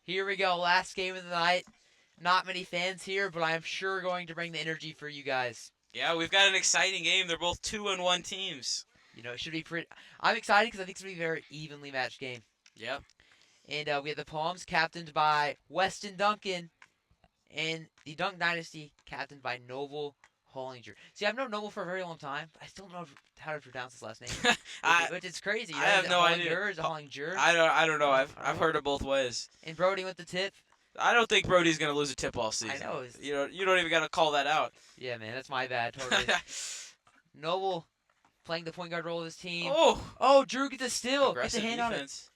Here we go, last game of the night. Not many fans here, but I'm sure going to bring the energy for you guys. Yeah, we've got an exciting game. They're both 2-1 teams. It should be pretty. I'm excited because I think it's going to be a very evenly matched game. Yep. And we have the Palms captained by Weston Duncan, and the Dunk Dynasty captained by Noble Hollinger. See, I've known Noble for a very long time, but I still don't know how to pronounce his last name. Which it's crazy. I have no idea. Is it Hollinger? I don't know. I've heard it both ways. And Brody with the tip. I don't think Brody's gonna lose a tip all season. I know. You don't even gotta call that out. Yeah, man, that's my bad. Totally. Noble playing the point guard role of his team. Oh, Drew gets a steal. Gets a aggressive hand defense.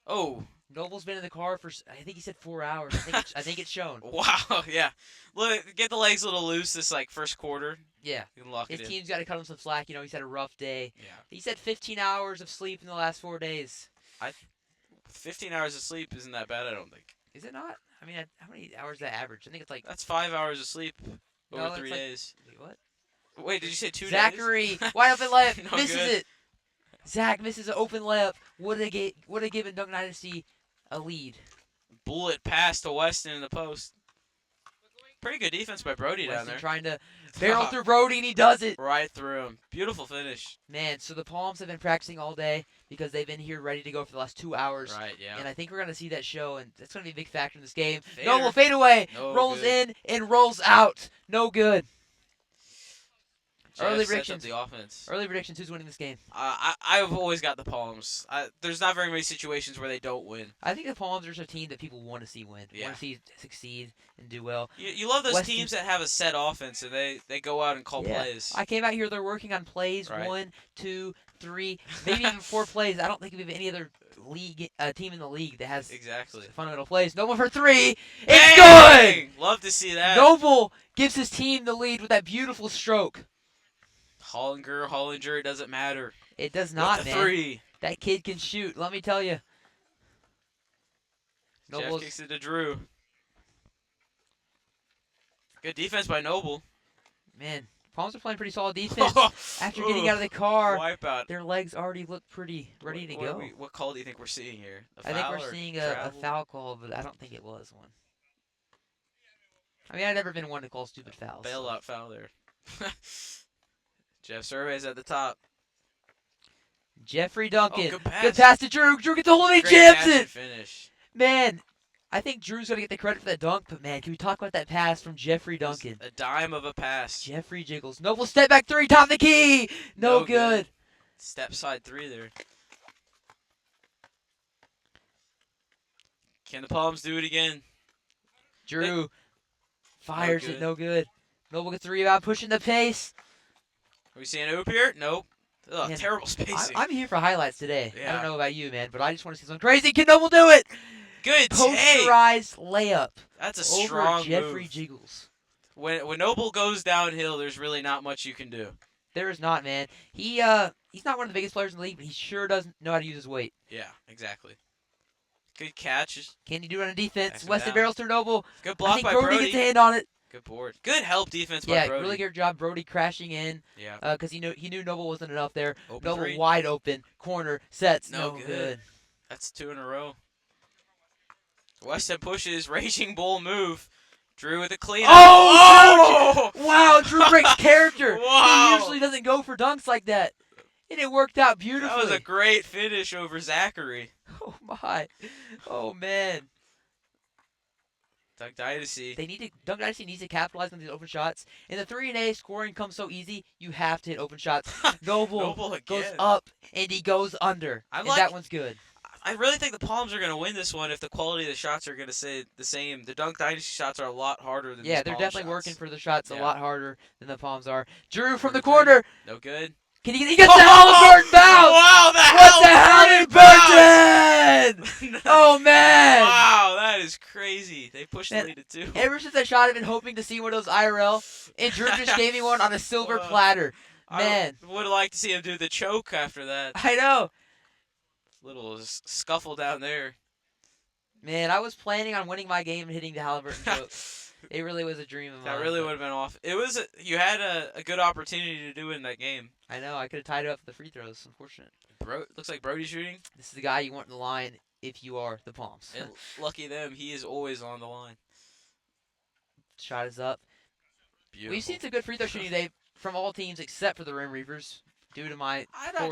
on it. Oh, Noble's been in the car for, I think he said 4 hours. I think it's shown. wow, yeah. Look, get the legs a little loose this first quarter. Yeah. You can lock His it in. team's got to cut him some slack. He's had a rough day. Yeah. He said 15 hours of sleep in the last 4 days. 15 hours of sleep isn't that bad, I don't think. Is it not? I mean, how many hours is that average? I think it's like... That's 5 hours of sleep over No, 3 days. Wait, what? Wait, did you say 2 days? Zachary, wide open layup, No misses good. it. Zach misses an open layup. Would have given Dunk Dynasty a lead. Bullet pass to Weston in the post. Pretty good defense by Brody down Weston there. trying to barrel through Brody, and he does it. Right through him. Beautiful finish. Man, so the Palms have been practicing all day because they've been here ready to go for the last 2 hours. Right, yeah. And I think we're going to see that show, and that's going to be a big factor in this game. Fader. Noble fade away, No rolls good. in, and rolls out. No good. Jeff Early sets up predictions. the offense. Early predictions, who's winning this game? I've always got the Palms. There's not very many situations where they don't win. I think the Palms are a team that people want to see win. Yeah. Want to see succeed and do well. You love those Weston- teams that have a set offense and they go out and call plays. I came out here, they're working on plays. Right. 1, 2, 3, maybe even 4 plays. I don't think we have any other league team in the league that has Exactly. fundamental plays. Noble for 3. It's Bang! Love to see that. good! Noble gives his team the lead with that beautiful stroke. Hollinger, it doesn't matter. It does not, With the man. 3. That kid can shoot, let me tell you. Jeff kicks it to Drew. Good defense by Noble. Man, Palms are playing pretty solid defense. After getting out of the car, Wipeout. their legs already look pretty ready to go. What call do you think we're seeing here? I think we're seeing a foul call, but I don't think it was one. I mean, I've never been one to call stupid fouls. Bailout foul there. Jeff Survey's at the top. Jeffrey Duncan. Oh, good pass. Good pass to Drew. Drew gets the hole and he Great jams catch and it. finish. Man, I think Drew's going to get the credit for that dunk, but man, can we talk about that pass from Jeffrey Duncan? A dime of a pass. Jeffrey jiggles. Noble step back 3, top the key. No good. Step side 3 there. Can the Palms do it again? Drew fires good. it. No good. Noble gets the rebound, pushing the pace. Are we seeing Oop here? Nope. Ugh, Man, terrible spacing. I'm here for highlights today. I Yeah. don't know about you, man, but I just want to see something crazy. Can Noble do it? Good take. Posterized layup That's a over strong Jeffrey move. Jiggles. When Noble goes downhill, there's really not much you can do. There is not, man. He's not one of the biggest players in the league, but he sure doesn't know how to use his weight. Yeah, exactly. Good catch. Can he do it on defense? Backs him Weston down. barrels through Noble. Good I block think by Brody Brody. gets a hand on it. Good board. Good help defense by Yeah, Brody. really good job. Brody crashing in Yeah. because he knew Noble wasn't enough there. Open Noble 3. wide open. Corner. Sets. No No good. good. That's 2 in a row. Weston pushes. Raging Bull move. Drew with a clean. Oh! Wow, Drew breaks character. Wow. He usually doesn't go for dunks like that. And it worked out beautifully. That was a great finish over Zachary. Oh, my. Oh, man. Dunk Dynasty. Dunk Dynasty needs to capitalize on these open shots. In the 3-and-A, scoring comes so easy, you have to hit open shots. Noble goes again. up, and he goes under. And that one's good. I really think the Palms are going to win this one if the quality of the shots are going to stay the same. The Dunk Dynasty shots are a lot harder than Yeah, these they're Palm definitely shots. working for the shots a Yeah. lot harder than the Palms are. Drew from the Drew. corner. No good. He gets the Halliburton bounce. Wow, What the Halliburton? Oh, man. Wow, that is crazy. They pushed the Man, lead to 2. Ever since I shot, I've been hoping to see one of those IRL, and Drew just gave me one on a silver platter. Man. I would like to see him do the choke after that. I know. Little scuffle down there. Man, I was planning on winning my game and hitting the Halliburton choke. It really was a dream of mine. That really would have been off. You had a good opportunity to do it in that game. I know. I could have tied it up for the free throws. Unfortunate. Looks like Brody's shooting. This is the guy you want in the line if you are the Palms. And lucky them, he is always on the line. Shot is up. Beautiful. We've seen some good free throw shooting today from all teams except for the Rim Reapers due to my poor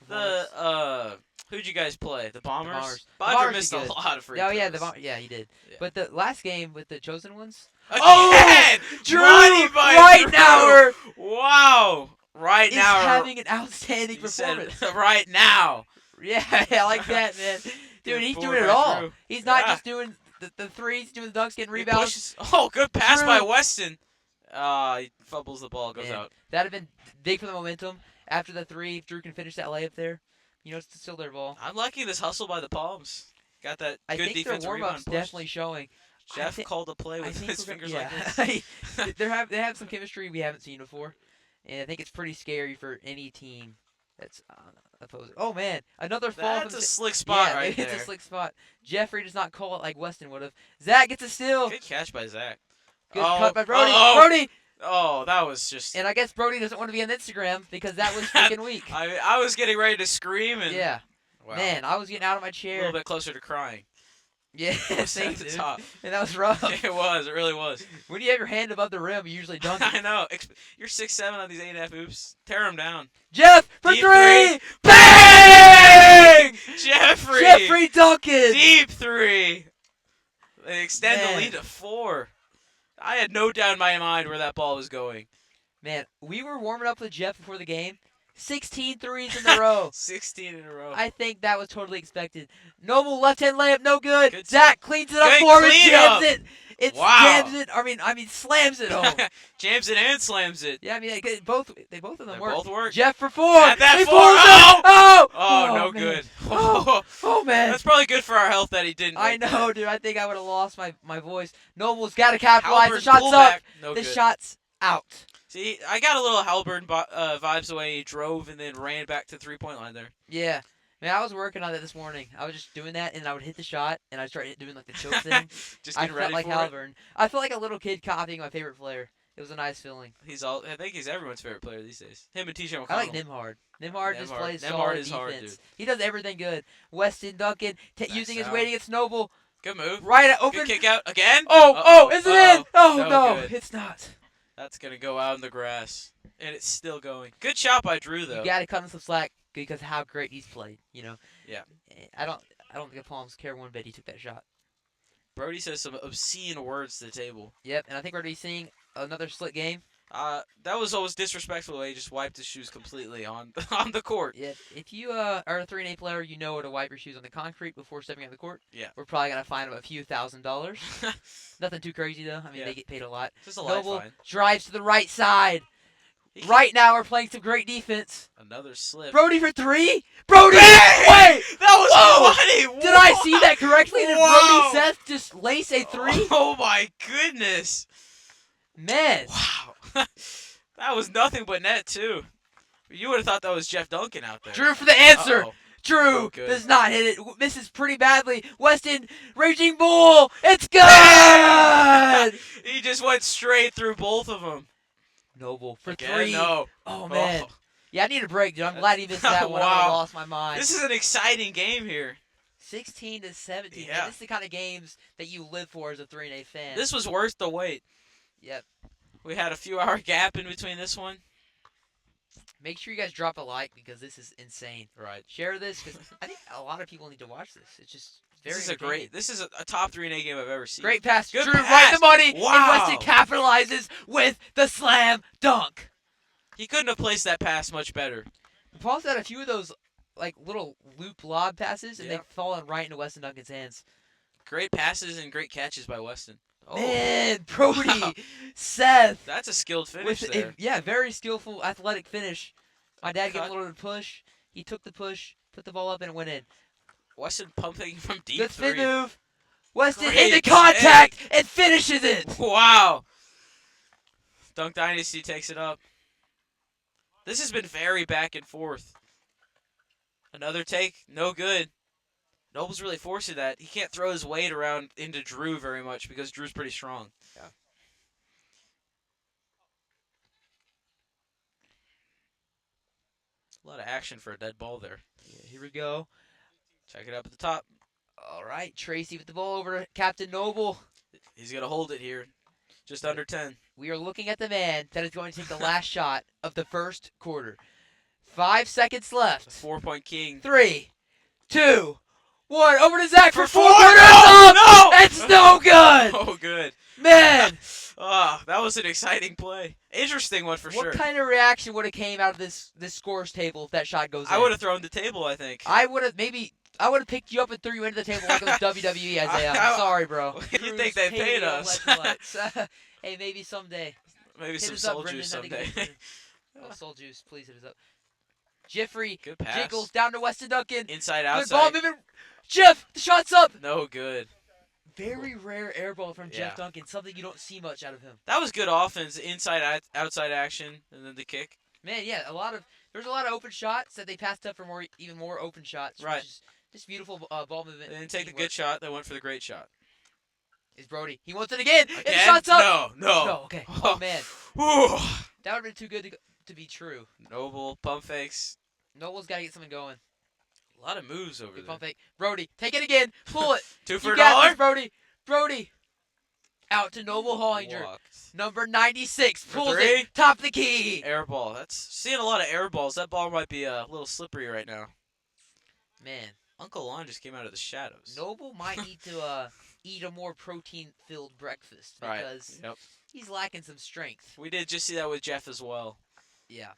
performance. Who'd you guys play? The Bombers? Bombers. The Bodger Bombers missed did a good. lot of free Oh throws. yeah, he did. Yeah. But the last game with the Chosen Ones. Again! Oh! Drew Money by Right Drew! Wow! Right is now. having an outstanding He said, performance. right now. Yeah, I like that, man. Dude, Good he's forward doing it by all. Drew. He's not Yeah. just doing the threes, doing the dunks, getting He rebounds. pushes. Oh, good pass Drew. by Weston. He fumbles the ball, goes Man, out. That'd have been big for the momentum. After the three, if Drew can finish that layup there, it's still their ball. I'm liking this hustle by the Palms. Got that I good think their defensive rebound warm-up's push. definitely showing. Jeff called a play I with think his we're gonna- fingers yeah. like this. they have some chemistry we haven't seen before, and I think it's pretty scary for any team that's opposing. Oh man, another fall. That's from a slick spot yeah, right it's there. a slick spot. Jeffrey does not call it like Weston would have. Zach gets a steal. Good catch by Zach. Good Oh, cut by Brody. uh-oh. Brody, Oh, that was just. and I guess Brody doesn't want to be on Instagram because that was freaking weak. I was getting ready to scream and. Yeah, Wow. man, I was getting out of my A chair. little bit closer to crying. Yeah, Same thanks, at the dude. top. And that was rough. It was. It really was. When you have your hand above the rim, you usually dunk it. I know. You're 6'7" on these 8.5 oops. Tear them down. Jeff for Deep three. three. Bang! Jeffrey Duncan. Deep three. They extend Man. the lead to 4. I had no doubt in my mind where that ball was going. Man, we were warming up with Jeff before the game. 16 threes in a row. 16 in a row. I think that was totally expected. Noble left-hand layup, no good. Good Zach cleans it up Good for him, cleanup. jams it. It Wow. jams it. I mean, slams it home. Jams it and slams it. Yeah, I mean, they both of them They work. both work. Jeff for 4. At that He 4. pulls it. Oh! Oh, no man. good. Oh, man. That's probably good for our health that he didn't. I like that. know, dude. I think I would have lost my voice. Noble's got to capitalize. The Halberd's shot's up. pullback, no The good. shot's out. See, I got a little Halburn vibes the way he drove and then ran back to the 3-point line there. Yeah. Man, I was working on that this morning. I was just doing that, and I would hit the shot, and I'd start doing like the choke thing. Just I getting felt ready like for it. Halburn. I felt like a little kid copying my favorite player. It was a nice feeling. I think he's everyone's favorite player these days. Him and TJ McConnell. I like Nimhard. Nimhard just Nembhard. plays Nembhard solid is defense. hard, dude. He does everything good. Weston Duncan using his out. weight against Noble. Good move. Right at open. Good kick out again. Oh, is it in? Oh, No no, good. it's not. That's gonna go out in the grass, and it's still going. Good shot by Drew though. You got to cut him some slack because of how great he's played, Yeah. I don't think the Palms care one bit he took that shot. Brody says some obscene words to the table. Yep, and I think we're going to be seeing another slit game. That was always disrespectful the way he just wiped his shoes completely on on the court. Yeah, if you are a 3-and-A player, you know to wipe your shoes on the concrete before stepping on the court. Yeah. We're probably going to fine him a few $1,000s. Nothing too crazy, though. I mean, Yeah. they get paid a lot. Just a light Noble fine. drives to the right side. He- Right now, we're playing some great defense. Another slip. Brody for 3. Brody! Bang! Wait! That was Whoa! funny. Did I see that correctly? Did Whoa! Brody Seth just lace a 3? Oh my goodness! Man. Wow. That was nothing but net too. You would have thought that was Jeff Duncan out there. Drew for the answer. Uh-oh. Drew No good. does not hit it. Misses pretty badly. Weston, Raging Bull. It's good! He just went straight through both of them. Noble for Again, 3. No. Oh, man. Oh. Yeah, I need a break, dude. I'm glad he missed that one. I Wow. lost my mind. This is an exciting game here. 16 to 17. Yeah. Man, this is the kind of games that you live for as a 3-and-A fan. This was worth the wait. Yep. We had a few hour gap in between this one. Make sure you guys drop a like because this is insane. Right. Share this because I think a lot of people need to watch this. It's just very This is a great. This is a top 3-and-A game I've ever seen. Great pass. Good Drew pass. right in the money. And Wow. Weston capitalizes with the slam dunk. He couldn't have placed that pass much better. The Paul's had a few of those like little loop lob passes, and Yeah. they've fallen right into Weston Duncan's hands. Great passes and great catches by Weston. Oh, Man, Brody, wow. Seth. That's a skilled finish With there. yeah, very skillful, athletic finish. My dad gave Cut. him a little push. He took the push, put the ball up, and it went in. Weston pumping from deep Good three. spin move. Weston Great into contact and finishes it. Wow. Dunk Dynasty takes it up. This has been very back and forth. Another take, no good. Noble's really forcing that. He can't throw his weight around into Drew very much because Drew's pretty strong. Yeah. A lot of action for a dead ball there. Yeah, here we go. Check it up at the top. All right, Tracy with the ball over to Captain Noble. He's gonna hold it here, just under 10. We are looking at the man that is going to take the last shot of the first quarter. 5 seconds left. 4-point king. 3, 2, 1. Over to Zach for 4 4. quarters. No, no! It's no good. Oh, good. Man, Oh, that was an exciting play. Interesting one for what sure. kind of reaction would have came out of this scores table if that shot goes in? I would have thrown the table, I think. I would have picked you up and threw you into the table like it was WWE, Isaiah. I'm sorry, bro. You think they paid us? Hey, maybe someday. Maybe Hit some us up, soul Brendan. juice I think it someday. was Brendan. Oh, Soul Juice, please hit us up. Jeffrey Good pass. jiggles down to Weston Duncan. Inside, Good ball outside. movement. Jeff, the shot's up. No good. Very rare air ball from Yeah. Jeff Duncan. Something you don't see much out of him. That was good offense. Inside, outside action, and then the kick. Man, yeah, there's a lot of open shots that they passed up for even more open shots. Right. Which is just beautiful ball movement. They didn't take the teamwork. good shot. They went for the great shot. Is Brody. He wants it again. And the Again? shot's up. No. No, okay. Oh, man. Whew. That would have been too good to be true. Noble, pump fakes. Noble's got to get something going. A lot of moves over Big there. pump fake. Brody, take it again. Pull it. 2 for You a got dollar? this, Brody. Brody. Out to Noble Hollinger. Walked. Number 96. For Pulls 3. it. Top the key. Air ball. That's seeing a lot of air balls. That ball might be a little slippery right now. Man, Uncle Lon just came out of the shadows. Noble might need to eat a more protein-filled breakfast Right. because Yep. he's lacking some strength. We did just see that with Jeff as well. Yeah.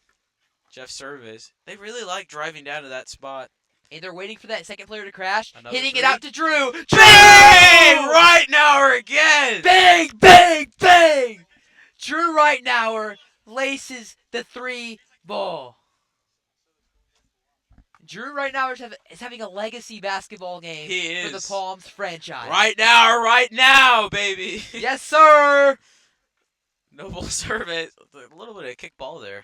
Jeff Service. They really like driving down to that spot. And they're waiting for that second player to crash. Another hitting 3. it out to Drew. Drew! Bang! Right now or again! Bang, bang, bang! Drew Rightnower laces the 3 ball. Drew Rightnower is having a legacy basketball game He for the is. Palms franchise. Right now, baby. Yes, sir. Noble service. A little bit of kick ball there.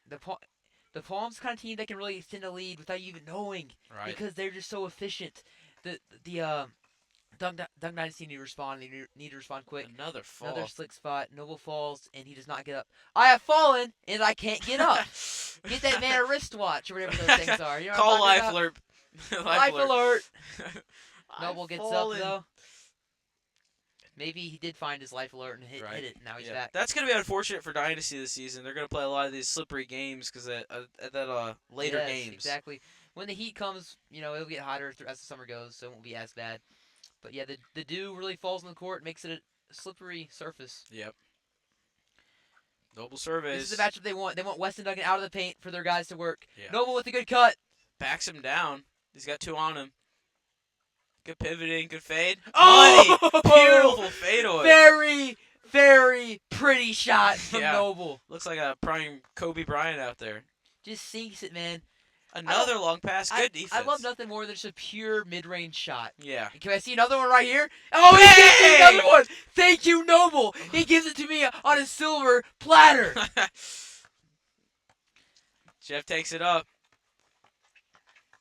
The Palms kind of team that can really extend a lead without you even knowing Right. because they're just so efficient. The Dunk Dynasty need to respond. They need to respond quick. Another fall. Another slick spot. Noble falls, and he does not get up. I have fallen, and I can't get up. Get that man a wristwatch or whatever those things are. You know Call what I'm life talking alert. about? Life alert. Noble I've gets fallen. up, though. Maybe he did find his life alert and hit it. Now he's back. That's going to be unfortunate for Dynasty this season. They're going to play a lot of these slippery games because at later Yes, games. Exactly. When the heat comes, it'll get hotter as the summer goes, so it won't be as bad. But yeah, the dew really falls on the court, makes it a slippery surface. Yep. Noble service. This is the matchup they want. They want Weston Duncan out of the paint for their guys to work. Yeah. Noble with a good cut. Backs him down. He's got 2 on him. Good pivoting, good fade. Oh! Money! Beautiful fadeaway. Very, very pretty shot from Yeah. Noble. Looks like a prime Kobe Bryant out there. Just sinks it, man. Another long pass. Good defense. I love nothing more than just a pure mid-range shot. Yeah. Can I see another one right here? Oh, he gives me another one. Thank you, Noble. He gives it to me on a silver platter. Jeff takes it up.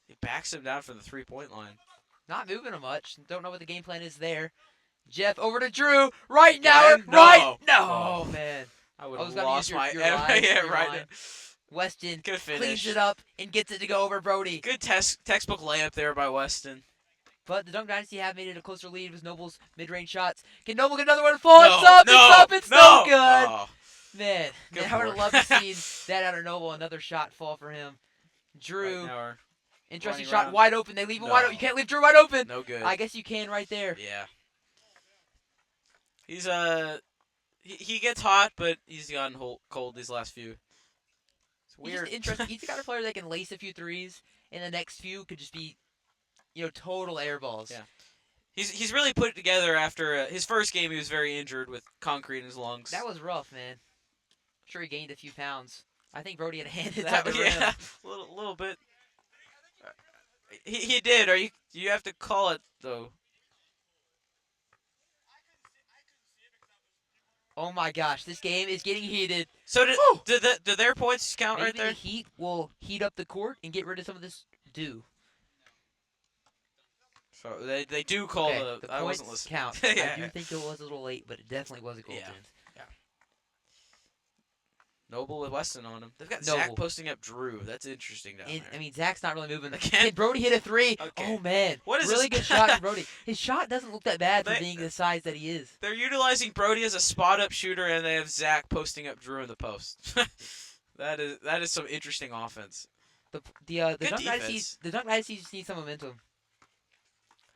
He backs him down from the 3-point line. Not moving him much. Don't know what the game plan is there. Jeff over to Drew. Right now. Again? Right. No. No, man. I would I was have gonna lost use my your line, yeah, your right. line. Weston Good finish. cleans it up and gets it to go over Brody. Good textbook layup there by Weston. But the Dunk Dynasty have made it a closer lead with Noble's mid-range shots. Can Noble get another one? Fall, it's up, it's no good. Oh, Man, Good I would have work. loved to see that out of Noble. Another shot fall for him. Drew, right now, interesting running shot, around. wide open. They leave him No. wide open. You can't leave Drew wide open. no good. I guess you can right there. Yeah. He's he gets hot, but he's gotten cold these last few. It's He's weird. just interesting. He's the kind of player that can lace a few threes, and the next few could just be, total air balls. Yeah. He's really put it together after his first game. He was very injured with concrete in his lungs. That was rough, man. I'm sure he gained a few pounds. I think Brody had a hand in That- that yeah, little bit. He did. You have to call it though. Oh my gosh, this game is getting heated. So Whew. did their points count Maybe right there? the Heat will heat up the court and get rid of some of this dew. So they do call Okay, the I points wasn't listening. count. Yeah. I do think it was a little late, but it definitely was a goaltend. Yeah. Noble with Weston on him. They've got Noble. Zach posting up Drew. That's interesting down there. I mean, Zach's not really moving. Again? Can Brody hit a three? Okay. Oh, man. What is really this? good shot from Brody. His shot doesn't look that bad for They- being the size that he is. They're utilizing Brody as a spot-up shooter, and they have Zach posting up Drew in the post. that is some interesting offense. The Good Dunk Dynasty, defense. the Dunk Dynasty just needs some momentum.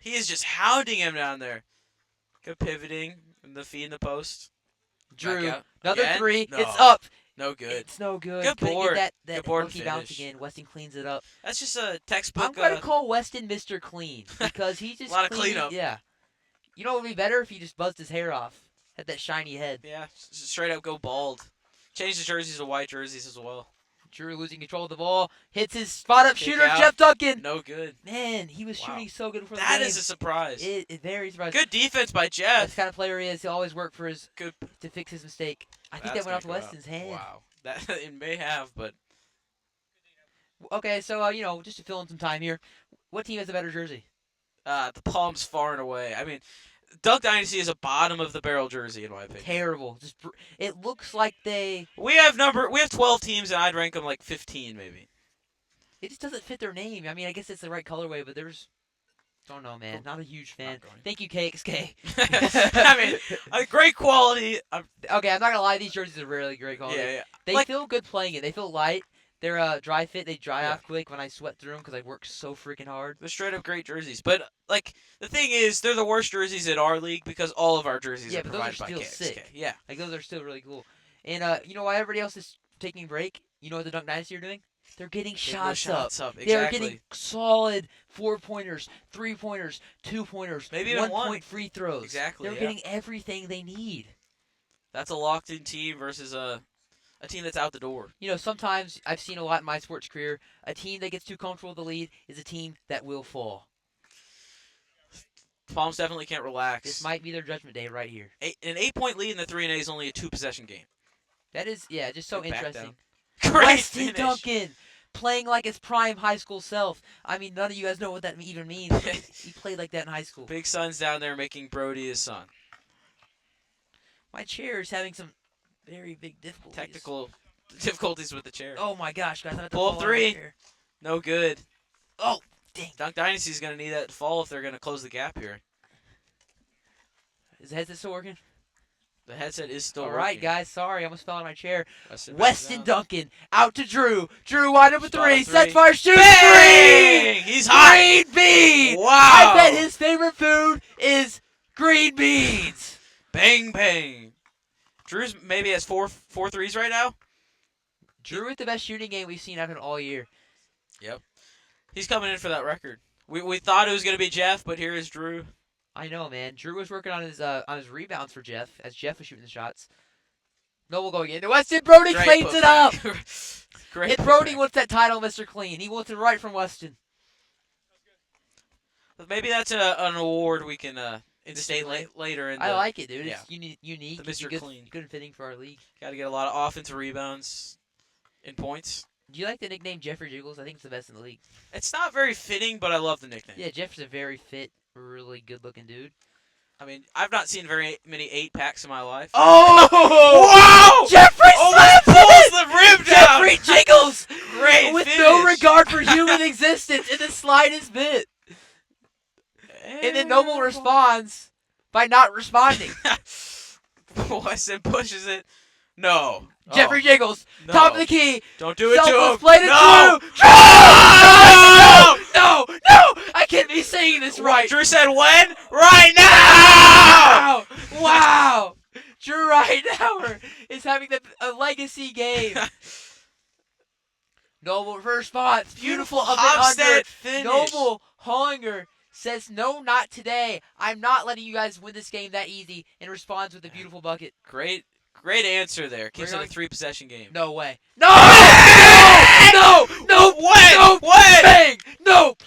He is just hounding him down there. Good pivoting, and the feed in the post. Drew, Back out. another Again? three. No. It's up. No good. It's no good. Good Couldn't board. Get that Good board lucky bounce finish. again. Weston cleans it up. That's just a textbook. I'm gonna call Weston Mr. Clean because he just A lot of cleaned- cleanup. Yeah. You know what would be better if he just buzzed his hair off, had that shiny head. Yeah, straight up go bald. Change the jerseys to white jerseys as well. Drew losing control of the ball, hits his spot-up Kick shooter, out. Jeff Duncan. No good. Man, he was Wow. shooting so good for the That game. is a surprise. It very surprising. Good defense by That's Jeff. the kind of player he is. He'll always work for his Good. to fix his mistake. I think That's that went off gonna go Weston's out. hand. Wow. That it may have, but Okay, so just to fill in some time here, what team has a better jersey? the Palms far and away. I mean, Dunk Dynasty is a bottom of the barrel jersey in my opinion. Terrible. It looks like We have 12 teams, and I'd rank them like 15 maybe. it just doesn't fit their name. I mean, I guess it's the right colorway, but don't know, man. Not a huge fan. Not going. Thank you, KXK. I mean, great quality. Okay, I'm not gonna lie. These jerseys are really great quality. Yeah. They Like- feel good playing it. They feel light. They're dry fit. They dry Yeah. off quick when I sweat through them because I work so freaking hard. They're straight up great jerseys. But, like, the thing is, they're the worst jerseys in our league because all of our jerseys Yeah, are but those are provided by still KXK. sick. Yeah. Like those are still really cool. And you know why everybody else is taking a break? You know what the Dunk Dynasty are doing? They're getting Get those shots up. Exactly. They're getting solid 4-pointers, 3-pointers, 2-pointers, Maybe even one. 1-point free throws. Exactly, They're yeah. getting everything they need. That's a locked-in team versus a team that's out the door. You know, sometimes I've seen a lot in my sports career. A team that gets too comfortable with the lead is a team that will fall. Palms definitely can't relax. This might be their judgment day right here. An 8-point lead in the 3-and-A is only a 2-possession game. That is, yeah, just so Get back interesting. down. Great Weston finish. Duncan playing like his prime high school self. I mean, none of you guys know what that even means. He played like that in high school. Big Son's down there making Brody his son. My chair is having some very big difficulties. Technical difficulties with the chair. Oh my gosh, guys! I have to Pull up fall out of my three. chair. No good. Oh, dang! Dunk Dynasty's going to need that to fall if they're going to close the gap here. Is the headset still working? The headset is still All working. right, guys. Sorry, I almost fell out of my chair. Weston Weston backs out. Duncan out to Drew. Drew wide open Shot three. a Sets three. fire. Shoots Bang! three. He's hot. Green bean. Wow. I bet his favorite food is green beans. Bang, bang. Drew's maybe has four threes right now. Drew with the best shooting game we've seen out of him all year. He's coming in for that record. We thought it was going to be Jeff, but here is Drew. I know, man. Drew was working on his rebounds for Jeff as Jeff was shooting the shots. Noble going into Weston. Brody Great cleans it up. putback. Great. And Brody putback. wants that title, Mr. Clean. He wants it right from Weston. Maybe that's an award we can instate later. In I like it, dude. yeah. It's unique. The Mr. Good, Clean. good and fitting for our league. Got to get a lot of offensive rebounds and points. Do you like the nickname Jeffrey Jiggles? I think it's the best in the league. It's not very fitting, but I love the nickname. Yeah, Jeff's a very fit, really good-looking dude. I mean, I've not seen very many 8-packs in my life. Oh! Wow! Jeffrey Almost slaps it! pulls the rim down. Jeffrey Jiggles! Great With finish. no regard for human existence in the slightest bit. And then Noble responds by not responding. Weston pushes it. No. Jeffrey Jiggles, No. top of the key. Don't do it to Selfless him. play to No. Drew. No! No! I can't be saying this right. Drew said when? Right now! Wow! Drew Rightower is having a legacy game. Noble first spot. Beautiful up and under. Hofstad finish. Noble Hollinger says, no, not today. I'm not letting you guys win this game that easy, and responds with a beautiful bucket. Great answer there. Keeps it a going- 3-possession game. No way. No! No! No! When? Nope! When? Bang! Nope!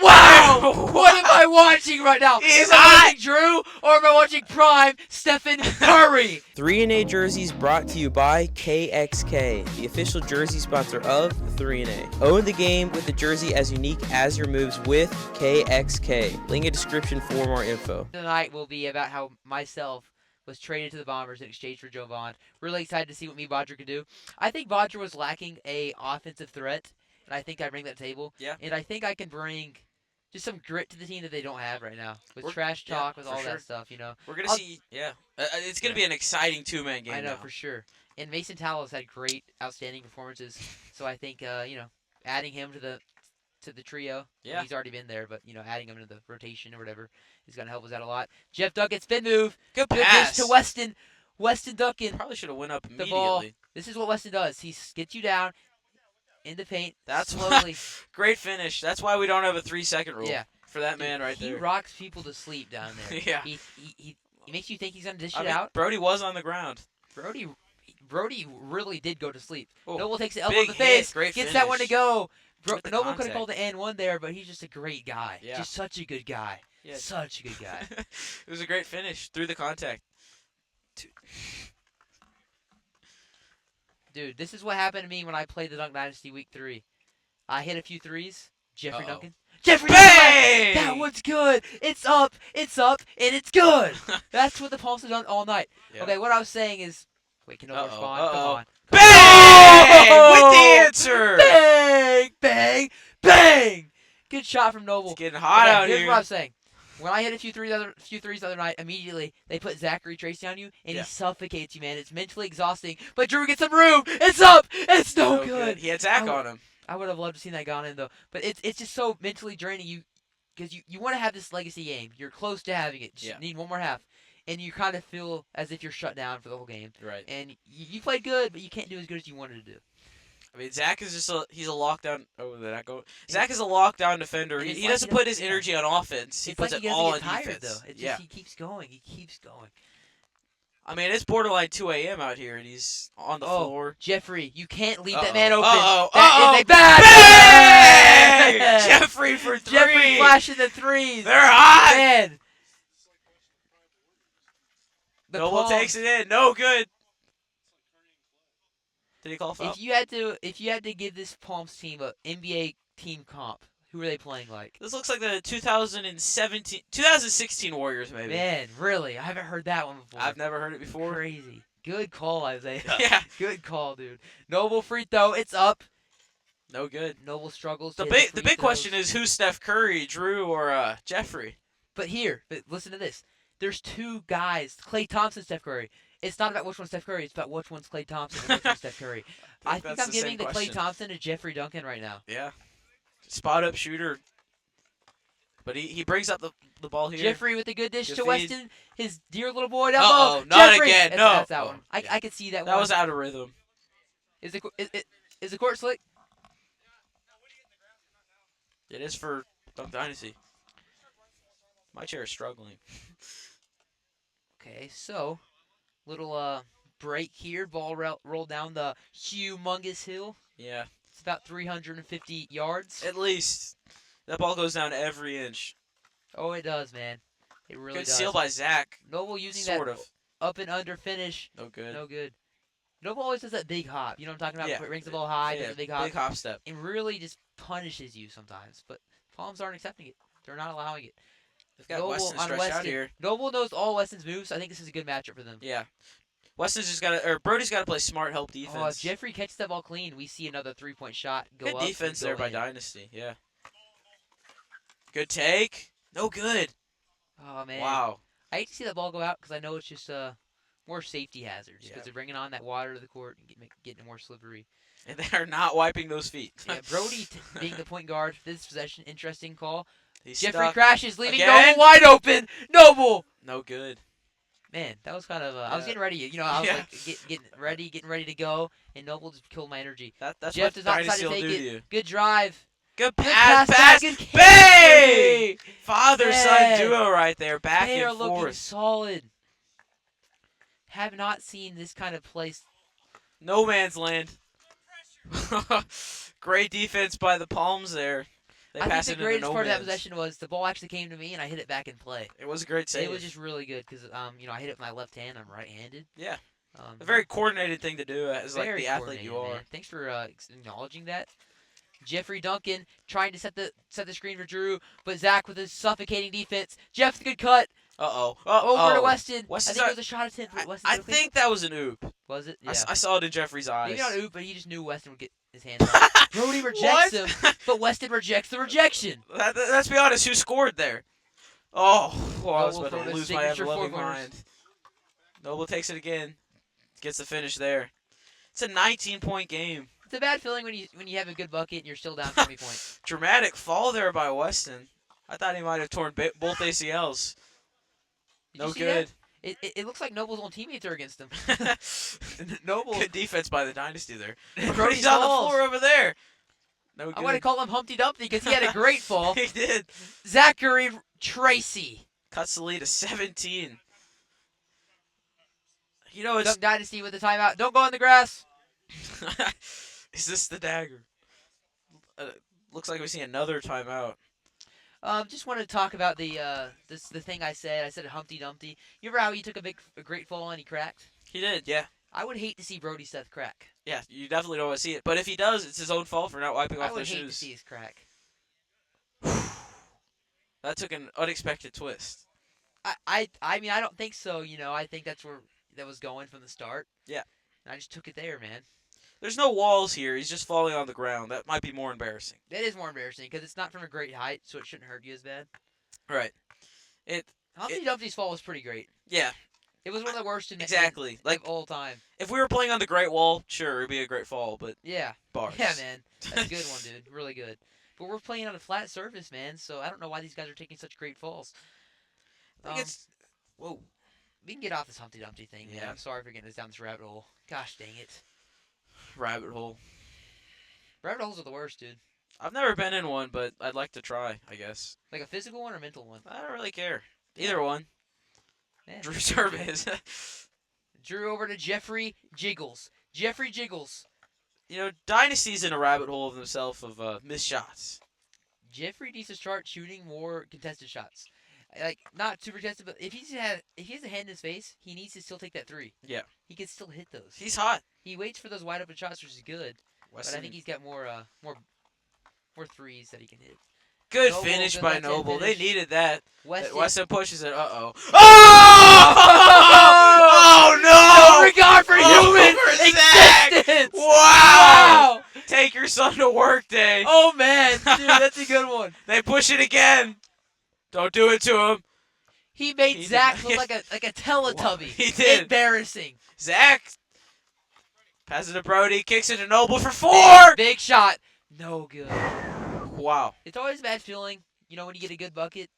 Wow! What am I watching right now? He's am I hot! watching Drew, or am I watching Prime Stephen Curry? 3&A Jerseys brought to you by KXK, the official jersey sponsor of 3&A. Own the game with the jersey as unique as your moves with KXK. Link in description for more info. Tonight will be about how myself was traded to the Bombers in exchange for Joe Vaughn. Really excited to see what me Bodger could do. I think Bodger was lacking a offensive threat, and I think I bring that to the table. Yeah. And I think I can bring just some grit to the team that they don't have right now. With We're- trash yeah, talk, with for all sure. that stuff, We're gonna I'll- see. Yeah, it's gonna Yeah. be an exciting two-man game. I know now. for sure. And Mason Talos had great, outstanding performances. So I think adding him to the trio. Yeah. He's already been there, but adding him to the rotation or whatever is gonna help us out a lot. Jeff Dunckin spin move. Good Good pass. dish to Weston. Weston Duncan. Probably should have went up The ball. immediately. This is what Weston does. He gets you down in the paint. That's slowly. Great finish. That's why we don't have a 3-second rule. Yeah. For that man right He there. rocks people to sleep down there. Yeah. He makes you think he's gonna dish I it mean, out. Brody was on the ground. Brody really did go to sleep. Oh, Noble takes the elbow big in the face, hit, great gets that one to finish. go. With the Noble could have contact. called the N1 there, but he's just a great guy. Yeah. Just such a good guy. Yeah. Such a good guy. It was a great finish through the contact. Dude, this is what happened to me when I played the Dunk Dynasty Week 3. I hit a few threes. Jeffrey Uh-oh. Duncan. Jeffrey Duncan! Bang! That one's good. It's up, and it's good. That's what the Palms have done all night. Yeah. Okay, what I was saying is, wait, can Noble Uh-oh, respond? uh-oh. Come on. Bang! Oh! With the answer! Bang! Bang! Bang! Good shot from Noble. It's getting hot out Here's here. what I was saying. When I hit a few threes the other night, immediately they put Zachary Tracy on you, and Yeah. he suffocates you, man. It's mentally exhausting. But Drew gets some room. It's up. It's no So good. He had Zach Oh. on him. I would have loved to see that gone in though. But it's just so mentally draining you, because you want to have this legacy game. You're close to having it. Just Yeah. need one more half, and you kind of feel as if you're shut down for the whole game. Right. And you played good, but you can't do as good as you wanted to do. I mean, Zach is he's a lockdown. Oh, did that go? Zach is a lockdown defender. And He, it's he like doesn't he put his doesn't- energy on offense. He It's puts like he it doesn't all get on tired defense. though. It's Yeah. just he keeps going. He keeps going. I mean, it's borderline 2 a.m. out here, and he's on the floor. Jeffrey, you can't leave Uh-oh, that man open. uh-oh, That is a Bang! bad. Jeffrey for three. Jeffrey flashing the threes. They're hot. Man. The Noble Palms, takes it in. No good. Did he call foul? If you had to give this Palms team a NBA team comp, who are they playing like? This looks like the 2016 Warriors, maybe. Man, really? I haven't heard that one before. I've never heard it before. Crazy. Good call, Isaiah. Yeah. Good call, dude. Noble free throw. It's up. No good. Noble struggles. The to hit big free question throws. is who's Steph Curry, Drew, or Jeffrey? But listen to this. There's two guys, Klay Thompson, Steph Curry. It's not about which one's Steph Curry. It's about which one's Klay Thompson and which one's Steph Curry. I think that's I'm the same giving the Klay question. Thompson to Jeffrey Duncan right now. Yeah. Spot up shooter. But he brings up the ball here. Jeffrey with a good dish Good to feed. Weston. His dear little boy down Uh-oh, low. not Jeffrey. again, That's no. that Oh, one. yeah. I could see that That one. was out of rhythm. Is the court slick? It is for Dunk Dynasty. My chair is struggling. Okay, so little break here. Ball rolled down the humongous hill. Yeah. It's about 350 yards. At least that ball goes down every inch. Oh, it does, man. It really Good does. steal by Zach. Noble using Sort that of. up and under finish. No good. No good. Noble always does that big hop. You know what I'm talking about? Yeah. Rings the ball high, Yeah, does a big hop, Big hop step. and really just punishes you sometimes. But Palms aren't accepting it. They're not allowing it. They've got Noble Weston on stretched out Weston. here. Noble knows all Weston's moves. So I think this is a good matchup for them. Yeah. Weston's just got to, or Brody's got to play smart help Oh, if defense. Jeffrey catches that ball clean, we see another 3-point shot go Good up. and defense go there by in. Dynasty. Yeah. Good take. No good. Oh man. Wow. I hate to see that ball go out because I know it's just more safety hazards because Yeah. they're bringing on that water to the court and getting it more slippery. And they are not wiping those feet. Yeah, Brody being the point guard for this possession, interesting call. He's Jeffrey stuck. crashes, leaving Again? Noble wide open. Noble. No good. Man, that was kind of. I was Yeah. getting ready. You know, I was Yeah. like getting ready to go, and Noble just killed my energy. That's Jeff what does not decide Dynasty to will take do it. to you. Good drive. Good Good pass. back, good catch. Bang! Father-son Man. duo right there. Back They are and looking forth. solid. Have not seen this kind of place. No man's land. Great defense by the Palms there. They I think pass the it into greatest no part of that man's. possession was the ball actually came to me and I hit it back in play. It was a great save. It was just really good because I hit it with my left hand. I'm right-handed. Yeah. A very coordinated thing to do as like very the athlete you coordinated, are. man. Thanks for acknowledging that. Jeffrey Duncan trying to set the screen for Drew, but Zach with his suffocating defense. Jeff's good cut. Uh-oh. Over to Weston. Weston's I think not- it was a shot attempt. But Weston I took it. think that was an oop. Was it? I, Yeah. I saw it in Jeffrey's eyes. Maybe not oop, but he just knew Weston would get his hands on it. Brody rejects him, but Weston rejects the rejection. Let's be honest. Who scored there? Oh, I was Noble about to from his lose my signature ever-loving four-pointers. mind. Noble takes it again. Gets the finish there. It's a 19-point game. It's a bad feeling when you have a good bucket and you're still down 20 points. Dramatic fall there by Weston. I thought he might have torn both ACLs. Did No you see good. that? It looks like Noble's own teammates are against him. Noble. Good defense by the Dynasty there. Brody's Brody's on the balls. floor over there. No good. I want to call him Humpty Dumpty because he had a great fall. He did. Zachary Tracy. Cuts the lead to 17. You know, it's... Dunk Dynasty with the timeout. Don't go on the grass. Is this the dagger? Looks like we see another timeout. Just wanted to talk about the thing I said. I said Humpty Dumpty. You remember how he took a great fall and he cracked? He did, yeah. I would hate to see Brody Seth crack. Yeah, you definitely don't want to see it. But if he does, it's his own fault for not wiping I off would those hate to shoes. see his crack. That took an unexpected twist. I mean, I don't think so. You know, I think that's where that was going from the start. Yeah. And I just took it there, man. There's no walls here. He's just falling on the ground. That might be more embarrassing. That is more embarrassing because it's not from a great height, so it shouldn't hurt you as bad. Right. Humpty Dumpty's fall was pretty great. Yeah, It was one of the worst in exactly. like Like, all time. if we were playing on the Great Wall, sure, it'd be a great fall, but Yeah. bars. Yeah, man. That's a good one, dude. Really good. But we're playing on a flat surface, man, so I don't know why these guys are taking such great falls. I think it's... Whoa. We can get off this Humpty Dumpty thing, man. Yeah. I'm sorry for getting us down this rabbit hole. Gosh dang it. Rabbit hole. Rabbit holes are the worst, dude. I've never been in one, but I'd like to try, I guess. Like a physical one or mental one? I don't really care. Either one. Man, Drew Surveys. Drew over to Jeffrey Jiggles. Jeffrey Jiggles. You know, Dynasty's in a rabbit hole of himself of missed shots. Jeffrey needs to start shooting more contested shots. Like, not super contested, but if he has a hand in his face, he needs to still take that three. Yeah. He can still hit those. He's hot. He waits for those wide open shots, which is good. Weston. But I think he's got more threes that he can hit. Good Noble, finish good by left-hand Noble. finish. They needed that. Weston. Weston pushes it. Uh-oh. Oh! No no! regard for human for Zach! existence. Wow! Take your son to work day. Oh man, dude, that's a good one. They push it again. Don't do it to him. He made He Zach did- look like a Teletubby. He did. Embarrassing. Zach. Pass it to Brody. Kicks it to Noble for 4. Big shot. No good. Wow. It's always a bad feeling, you know, when you get a good bucket,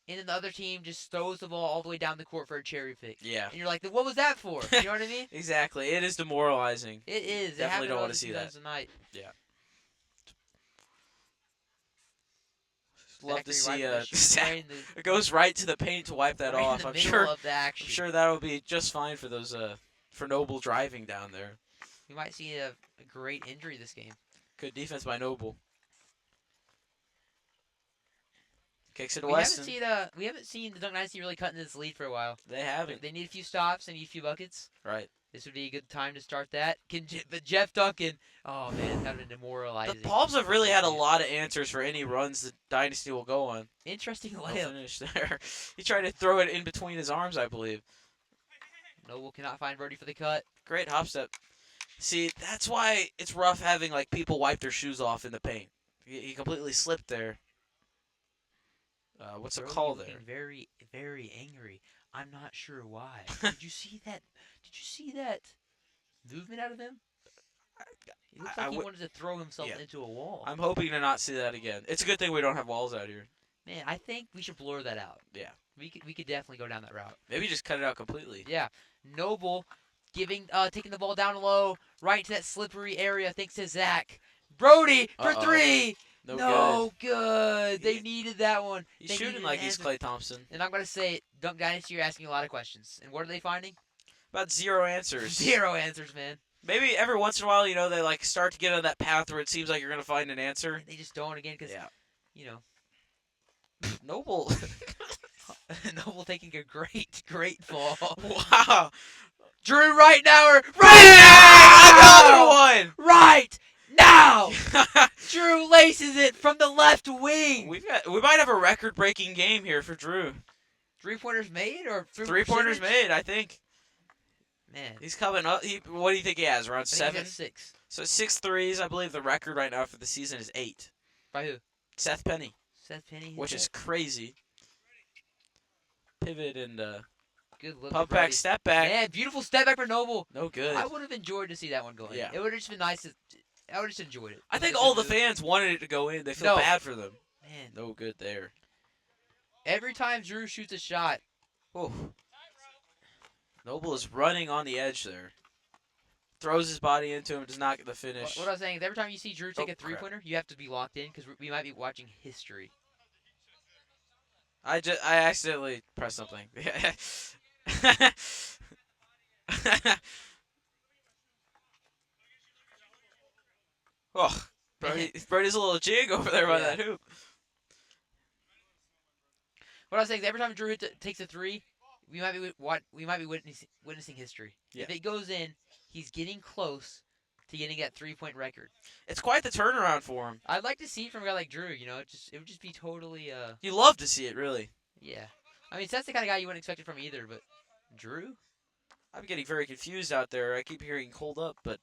and then the other team just throws the ball all the way down the court for a cherry pick. Yeah. And you're like, what was that for? You know what I mean? Exactly. It is demoralizing. It is. Definitely don't want wanna see that. Tonight. Yeah. Love to see Zachary Zach. right in the- It goes right to the paint to wipe that right in off. the I'm middle sure. of the action. I'm sure that'll be just fine for those for Noble driving down there. We might see a great injury this game. Good defense by Noble. Kicks it to We Weston. haven't seen the Dunk Dynasty really cutting this lead for a while. They haven't. They need a few stops. They need a few buckets. Right. This would be a good time to start that. But Jeff Duncan, oh man, it's kind of demoralizing. The Palms have really had a lot of answers for any runs the Dynasty will go on. Interesting No layup. finish there. He tried to throw it in between his arms, I believe. Noble cannot find Brody for the cut. Great hop step. See, that's why it's rough having like people wipe their shoes off in the paint. He completely slipped there. What's the Brody call looking there? very, very angry. I'm not sure why. Did you see that? Did you see that movement out of him? It looks I like he would- wanted to throw himself yeah. into a wall. I'm hoping to not see that again. It's a good thing we don't have walls out here. Man, I think we should blur that out. Yeah. We could definitely go down that route. Maybe just cut it out completely. Yeah. Noble taking the ball down low, right to that slippery area, thanks to Zach. Brody for Uh-oh. 3. No good. Good. They He- needed that one. He's They shooting needed like an he's answer. Klay Thompson. And I'm going to say, Dunk Dynasty, you're asking a lot of questions. And what are they finding? About 0 answers. 0 answers, man. Maybe every once in a while, they like start to get on that path where it seems like you're gonna find an answer. They just don't again because, Yeah. you know, Noble. Noble taking a great fall. Wow. Drew right now. Another one. Right now. Drew laces it from the left wing. We might have a record-breaking game here for Drew. 3-pointers made or 3-pointers percentage? made, I think. Man, He's coming up. What do you think he has? Around I think 7? he's at 6. So 6 threes. I believe the record right now for the season is 8. By who? Seth Penny, Seth Penny. hit which that? is crazy. Pivot and Good look. pump to Brody. back, step back. Man, beautiful step back for Noble. No good. I would have enjoyed to see that one go in. Yeah. It would have just been nice. I would have just enjoyed it. I think It was a all good the move. fans wanted it to go in. They feel No. bad for them. Man, No good there. every time Drew shoots a shot, Oh. Noble is running on the edge there. Throws his body into him, does not get the finish. what I was saying is every time you see Drew take Oh, a crap. 3-pointer, you have to be locked in because we might be watching history. I accidentally pressed something. Oh, Brody's a little jig over there by Yeah. that hoop. What I was saying is every time Drew takes a 3, we might be witnessing history. Yeah. If it goes in, he's getting close to getting that 3-point record. It's quite the turnaround for him. I'd like to see it from a guy like Drew. It would just be totally You love to see it, really. yeah. I mean, that's the kind of guy you wouldn't expect it from either, but Drew. I'm getting very confused out there. I keep hearing hold up, but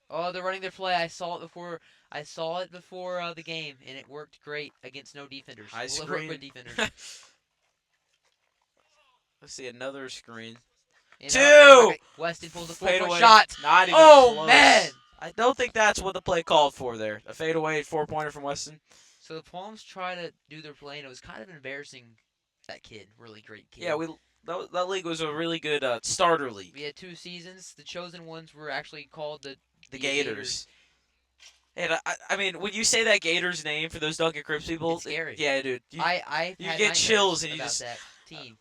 Oh, they're running their play. I saw it before. The game, and it worked great against no defenders. high Well, it worked screen. with defenders. Let's see another screen. And, 2! Weston pulls a Fade 4-point away. shot. Not even Oh close. man! I don't think that's what the play called for there. A fadeaway 4-pointer from Weston. So the Palms try to do their play, and it was kind of embarrassing. That kid, really great kid. Yeah, that league was a really good starter league. We had 2 seasons. The chosen ones were actually called The Gators. And I mean, when you say that Gators name for those Duncan Crips people, It's scary. Yeah, dude. I you had get chills and you about just- that team.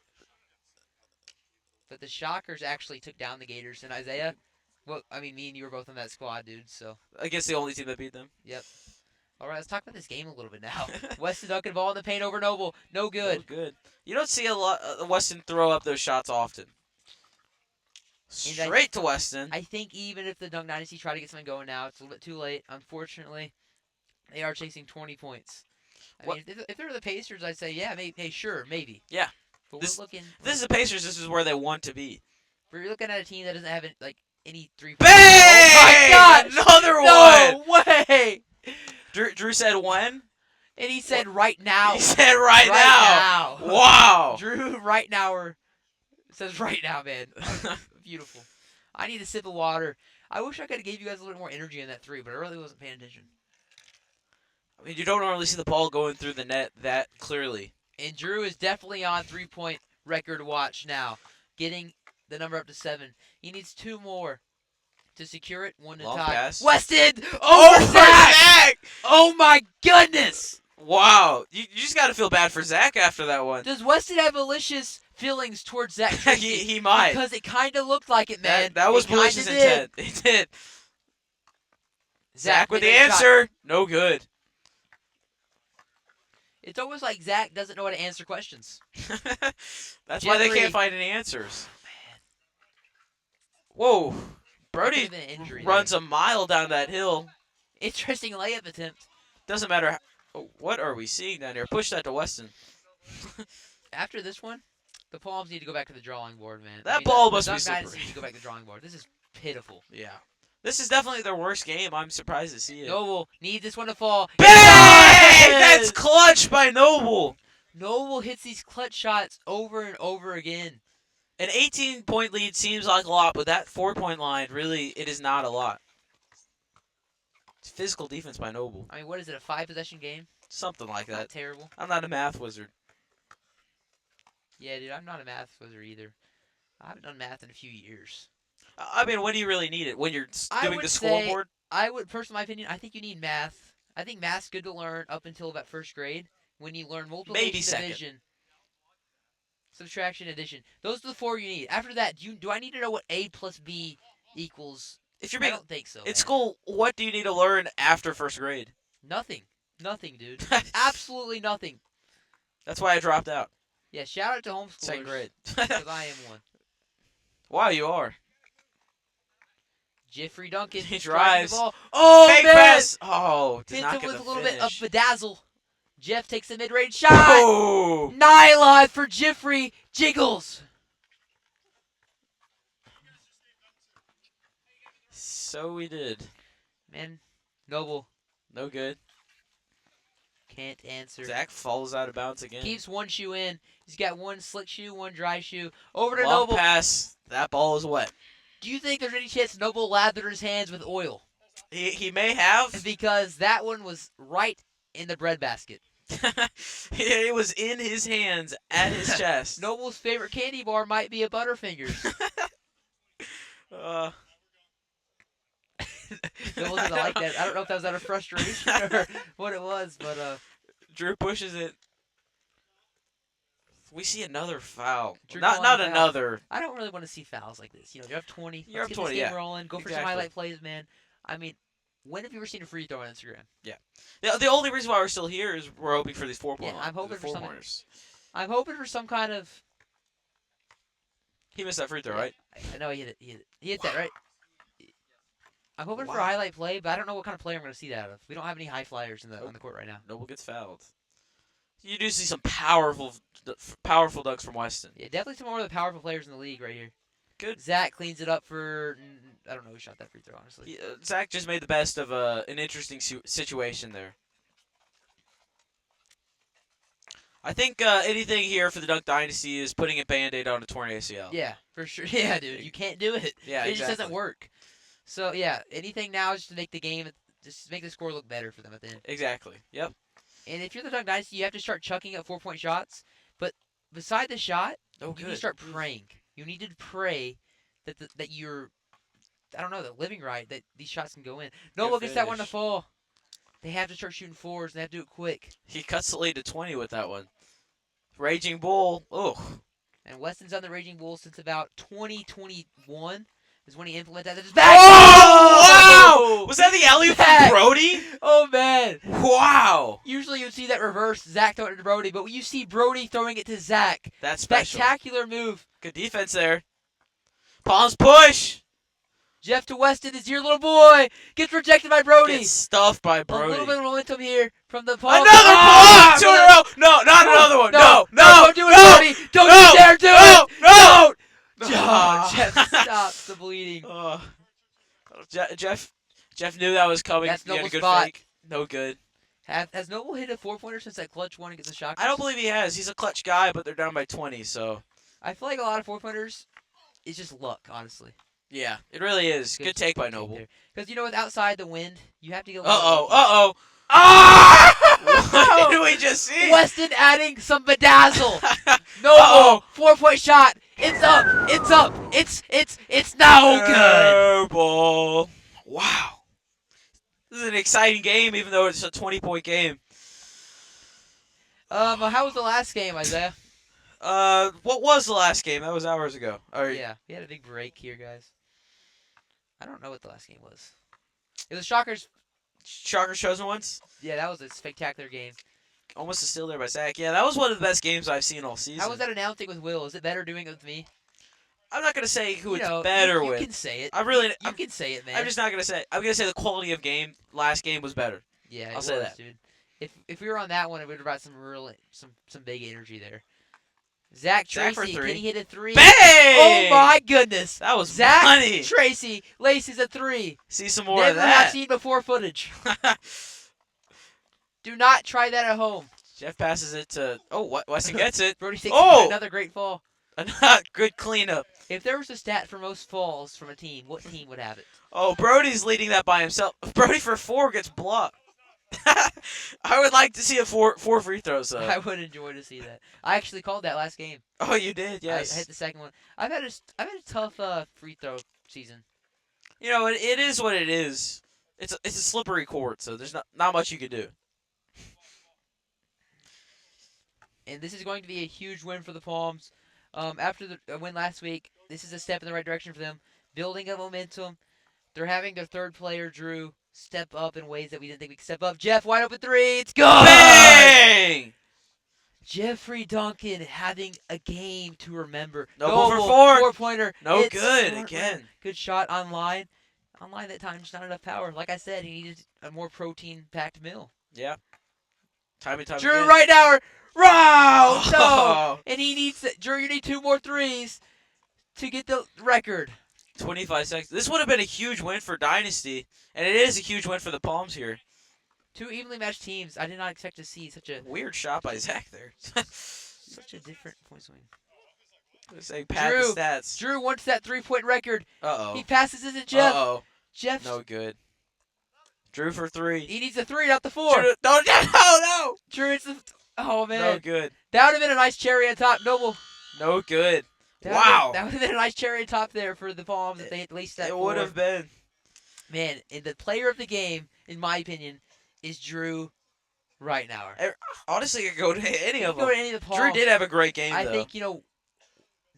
But the Shockers actually took down the Gators, and Isaiah. Well, I mean, me and you were both on that squad, dude. So, against the only team that beat them. all right, let's talk about this game a little bit now. Weston Duncan ball in the paint over Noble. No good. No good. You don't see a lot Weston throw up those shots often. And I- Straight to Weston. I think even if the Dunk Dynasty try to get something going now, it's a little bit too late. Unfortunately, they are chasing 20 points. I What- mean, if they were the Pacers, I'd say, yeah, maybe, hey, sure, maybe. Yeah. But This- we're looking. This is the Pacers. This is where they want to be. We're looking at a team that doesn't have any 3. Bang! Oh my God! Another No one. way! Drew said when? And he said right now. He said right now. now. Wow. Drew right now says right now, man. Beautiful. I need a sip of water. I wish I could have gave you guys a little bit more energy in that 3, but I really wasn't paying attention. I mean, you don't normally see the ball going through the net that clearly. And Drew is definitely on 3-point record watch now, getting the number up to 7. He needs 2 more to secure it. 1 to Long tie. pass. Weston Oh, over Zach! Oh my goodness! Wow. You just got to feel bad for Zach after that one. Does Weston have malicious feelings towards Zach Tracy? he might. Because it kind of looked like it, man. That was It kinda malicious did. intent. It did. Zach with the made a shot. answer. No good. It's almost like Zach doesn't know how to answer questions. That's why they Jeffrey. can't find any answers. Whoa. That Brody could've been an injury runs there. a mile down that hill. Interesting layup attempt. Doesn't matter. What are we seeing down here? Push that to Weston. After this one, the Palms need to go back to the drawing board, man. That ball the must be Dunk Dynasty slippery. needs to go back to the drawing board. This is pitiful. Yeah. This is definitely their worst game. I'm surprised to see it. Noble needs this one to fall. Bang! Yes! That's clutch by Noble. Noble hits these clutch shots over and over again. An 18-point lead seems like a lot, but that 4-point line, really, it is not a lot. It's physical defense by Noble. I mean, what is it, a 5-possession game? Something like Not that. terrible. I'm not a math wizard. Yeah, dude, I'm not a math wizard either. I haven't done math in a few years. I mean, when do you really need it? When you're I doing would the say- scoreboard? I would, personally, my opinion, I think you need math. I think math's good to learn up until about 1st grade. When you learn multiplication, Maybe second. division, subtraction, addition. Those are the 4 you need. After that, do I need to know what A plus B equals? If you're I being don't think so. in man. school, what do you need to learn after 1st grade? Nothing. Nothing, dude. Absolutely nothing. That's why I dropped out. Yeah, shout out to homeschoolers. 2nd grade. Because I am one. Wow, you are. Jeffrey Duncan. He driving drives. the ball. Oh, Fake man! pass. Oh, does Hits not him get with the a little bit of finish. bedazzle. Jeff takes the mid-range shot. Oh! Nylon for Jeffrey Jiggles. So we did. Man, Noble No good. can't answer. Zach falls out of bounds again. Keeps one shoe in. He's got one slick shoe, one dry shoe. Over to Long Noble. pass. That ball is wet. Do you think there's any chance Noble lathered his hands with oil? He may have. Because that one was right in the breadbasket. It was in his hands at his chest. Noble's favorite candy bar might be a Butterfingers. Noble doesn't like that. I don't know if that was out of frustration or what it was, but Drew pushes it. We see another foul. Drew Not calling foul. another. I don't really want to see fouls like this. You know, you have 20. You're Let's up get 20, this game yeah. rolling. Go for some Exactly. highlight plays, man. I mean, when have you ever seen a free throw on Instagram? The only reason why we're still here is we're hoping for these 4-point. Yeah, I'm hoping for something. four-pointers. I'm hoping for some kind of. He missed that free throw, Yeah, right? I know he hit it. He hit that right. I'm hoping for a Wow. highlight play, but I don't know what kind of player I'm going to see that out of. We don't have any high flyers on the court right now. Noble gets fouled. You do see some powerful dunks from Weston. Yeah, definitely some more of the powerful players in the league right here. Good. Zach cleans it up for. I don't know who shot that free throw, honestly. Zach just made the best of an interesting situation there. I think anything here for the Dunk Dynasty is putting a Band-Aid on a torn ACL. Yeah, for sure. Yeah, dude, you can't do it. Yeah, It just doesn't exactly. work. So yeah, anything now is just to make the game, just make the score look better for them at the end. Exactly. Yep. And if you're the Dunk Dynasty, you have to start chucking up 4-point shots. But beside the shot, Oh, you need to start praying. You need to pray that that you're, I don't know, that living right, that these shots can go in. Noble gets that one to finish. fall. They have to start shooting fours, and they have to do it quick. He cuts the lead to 20 with that one. Raging Bull. Oh. And Weston's on the Raging Bull since about 2021 is when he implemented that. It's back! Oh, wow! Was that the alley Back! from Brody? Oh, man. Wow. Usually you'd see that reverse, Zach throwing it to Brody, but when you see Brody throwing it to Zach, That's special. spectacular move. Good defense there. Palms push. Jeff to Weston is your little boy. Gets rejected by Brody. Gets stuffed by A Brody. little bit of momentum here from the Paul. Another palm! 2 in a row! No, not another one! No! Don't do it, Brody! Don't you dare do it! No! Oh, Jeff stops the bleeding. Jeff knew that was coming. That's He had a Noble's good spot. fake. No good. Has Noble hit a 4-pointer since that clutch one against the Shockers? I don't believe he has. He's a clutch guy, but they're down by 20, so. I feel like a lot of 4-pointers is just luck, honestly. Yeah, it really is. Good take by Noble. Because, you know, with outside the wind, you have to get a Uh-oh, lot of uh-oh. What did we just see? Weston adding some bedazzle. Noble, Uh-oh. 4-point shot. It's up. It's up. It's no good. Noble. Wow. This is an exciting game, even though it's a 20-point game. How was the last game, Isaiah? What was the last game? That was hours ago. Yeah, we had a big break here, guys. I don't know what the last game was. It was Shockers. Shocker Chosen Ones. Yeah, that was a spectacular game. Almost a steal there by Zach. Yeah, that was one of the best games I've seen all season. How was that announcing with Will? Is it better doing it with me? I'm not gonna say who You it's know, better you with. can say it. You can say it, man. I'm just not gonna say. I'm gonna say the quality of game. Last game was better. Yeah, I'll say that. dude. If we were on that one, it would have brought some big energy there. Zach Zach for Tracy, three. can he hit a 3? Bang! Oh my goodness! That was Zach money. Tracy laces a 3. See some more Never of have that. seen before footage. Do not try that at home. Jeff passes it to. Oh, Weston gets it. Brody takes Oh! another great fall. Good cleanup. If there was a stat for most falls from a team, what team would have it? Oh, Brody's leading that by himself. Brody for 4 gets blocked. I would like to see a four free throws though. I would enjoy to see that. I actually called that last game. Oh, you did, yes. I hit the second one. I've had a tough free throw season. You know, it is what it is. It's a slippery court, so there's not much you can do. And this is going to be a huge win for the Palms. After the win last week, this is a step in the right direction for them. Building up momentum. They're having their third player, Drew, step up in ways that we didn't think we could step up. Jeff, wide open 3. It's good! Bang! Jeffrey Duncan having a game to remember. Noble for 4. 4-pointer. No It's good smart, again. man. Good shot online. Online that time, just not enough power. Like I said, he needed a more protein-packed meal. Yeah. Time and time Drew again. right now. No! Oh. And he needs Drew. You need 2 more threes to get the record. 25 seconds. This would have been a huge win for Dynasty, and it is a huge win for the Palms here. 2 evenly matched teams. I did not expect to see such a Weird shot by Zach there. such a different point swing. Say pad the stats. Drew wants that 3-point record. Uh-oh. He passes it to Jeff. Uh-oh. Jeff. No good. Drew for 3. He needs a 3, not the 4. Drew, no. Drew, it's the. Oh man. No good. That would have been a nice cherry on top, Noble. No good. That would have been a nice cherry on top there for the Palms if they at least that. It would have been. Man, and the player of the game, in my opinion, is Drew Reitnauer. Honestly, I could go to any of Go them. to any of the Palms. Drew did have a great game, I though. think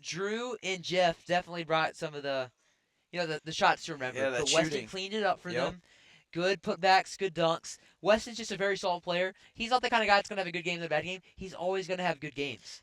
Drew and Jeff definitely brought some of the, the shots to remember. Yeah, that but Weston shooting. cleaned it up for Yep. them. Good putbacks, good dunks. Weston's just a very solid player. He's not the kind of guy that's going to have a good game and a bad game. He's always going to have good games.